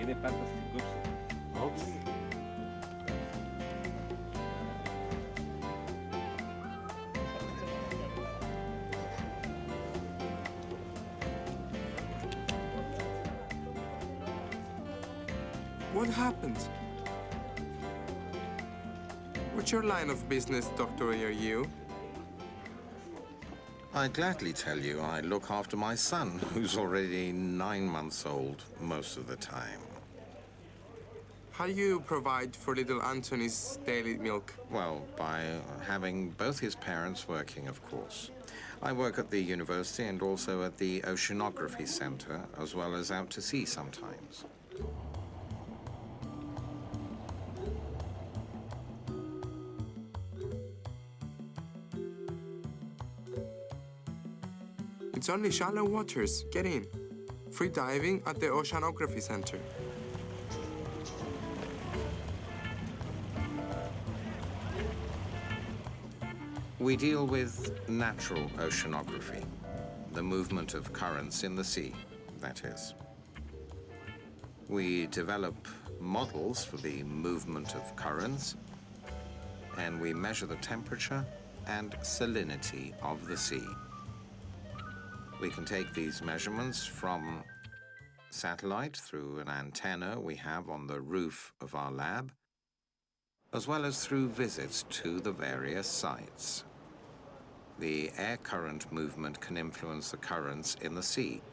tiene patas de copsa. Oops. What happened? What's your line of business, Dr. you? I'd gladly tell you I look after my son, who's already 9 months old most of the time. How do you provide for little Anthony's daily milk? Well, by having both his parents working, of course. I work at the university and also at the Oceanography Center, as well as out to sea sometimes. It's only shallow waters. Get in. Free diving at the Oceanography Center. We deal with natural oceanography, the movement of currents in the sea, that is. We develop models for the movement of currents, and we measure the temperature and salinity of the sea. We can take these measurements from satellite through an antenna we have on the roof of our lab, as well as through visits to the various sites. The air current movement can influence the currents in the sea,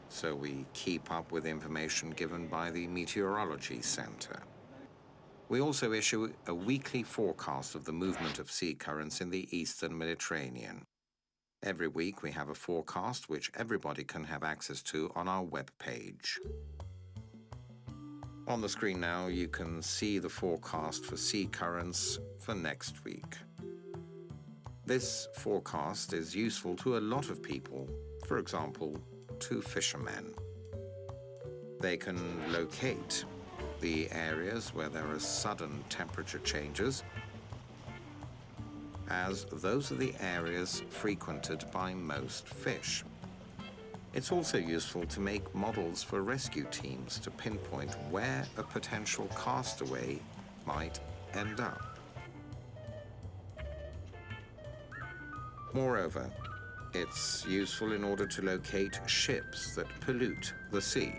so we keep up with information given by the Meteorology Center. We also issue a weekly forecast of the movement of sea currents in the eastern Mediterranean. Every week we have a forecast which everybody can have access to on our web page. On the screen now you can see the forecast for sea currents for next week. This forecast is useful to a lot of people, for example, to fishermen. They can locate the areas where there are sudden temperature changes, as those are the areas frequented by most fish. It's also useful to make models for rescue teams to pinpoint where a potential castaway might end up. Moreover, it's useful in order to locate ships that pollute the sea.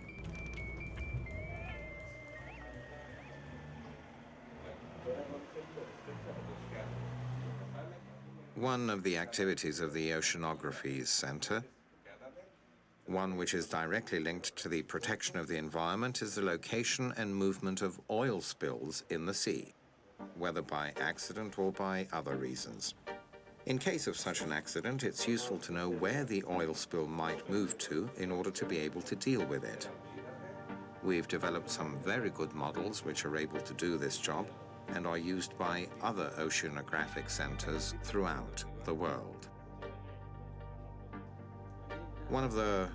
One of the activities of the Oceanography Center, one which is directly linked to the protection of the environment, is the location and movement of oil spills in the sea, whether by accident or by other reasons. In case of such an accident, it's useful to know where the oil spill might move to in order to be able to deal with it. We've developed some very good models which are able to do this job and are used by other oceanographic centers throughout the world. One of the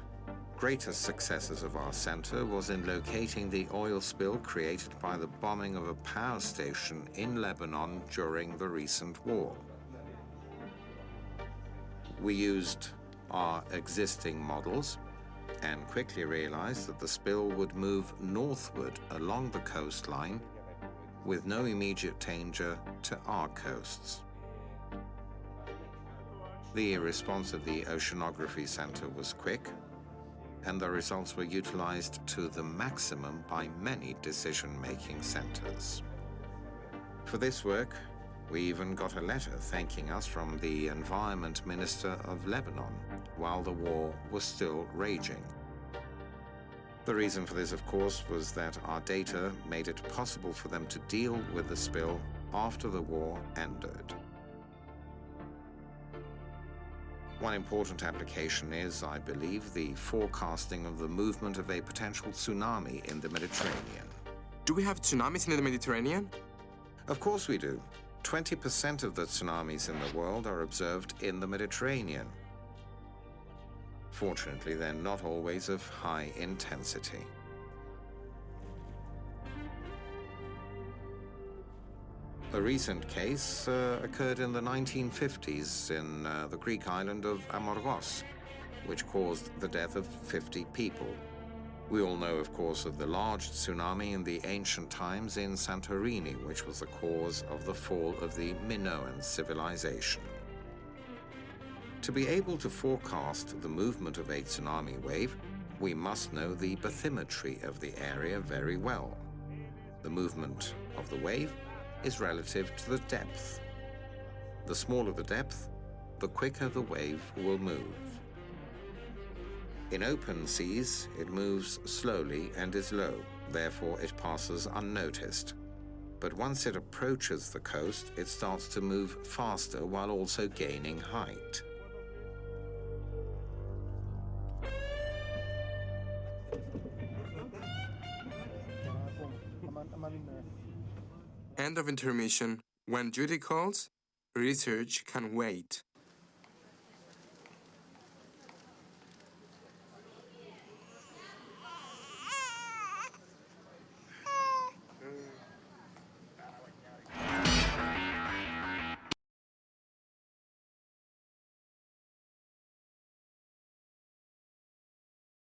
greatest successes of our center was in locating the oil spill created by the bombing of a power station in Lebanon during the recent war. We used our existing models and quickly realized that the spill would move northward along the coastline with no immediate danger to our coasts. The response of the Oceanography Center was quick, and the results were utilized to the maximum by many decision-making centers. For this work, we even got a letter thanking us from the Environment Minister of Lebanon while the war was still raging. The reason for this, of course, was that our data made it possible for them to deal with the spill after the war ended. One important application is, I believe, the forecasting of the movement of a potential tsunami in the Mediterranean. Do we have tsunamis in the Mediterranean? Of course we do. 20% of the tsunamis in the world are observed in the Mediterranean. Fortunately, they're not always of high intensity. A recent case occurred in the 1950s in the Greek island of Amorgos, which caused the death of 50 people. We all know, of course, of the large tsunami in the ancient times in Santorini, which was the cause of the fall of the Minoan civilization. To be able to forecast the movement of a tsunami wave, we must know the bathymetry of the area very well. The movement of the wave is relative to the depth. The smaller the depth, the quicker the wave will move. In open seas, it moves slowly and is low, therefore it passes unnoticed. But once it approaches the coast, it starts to move faster while also gaining height. End of intermission. When Judy calls, research can wait.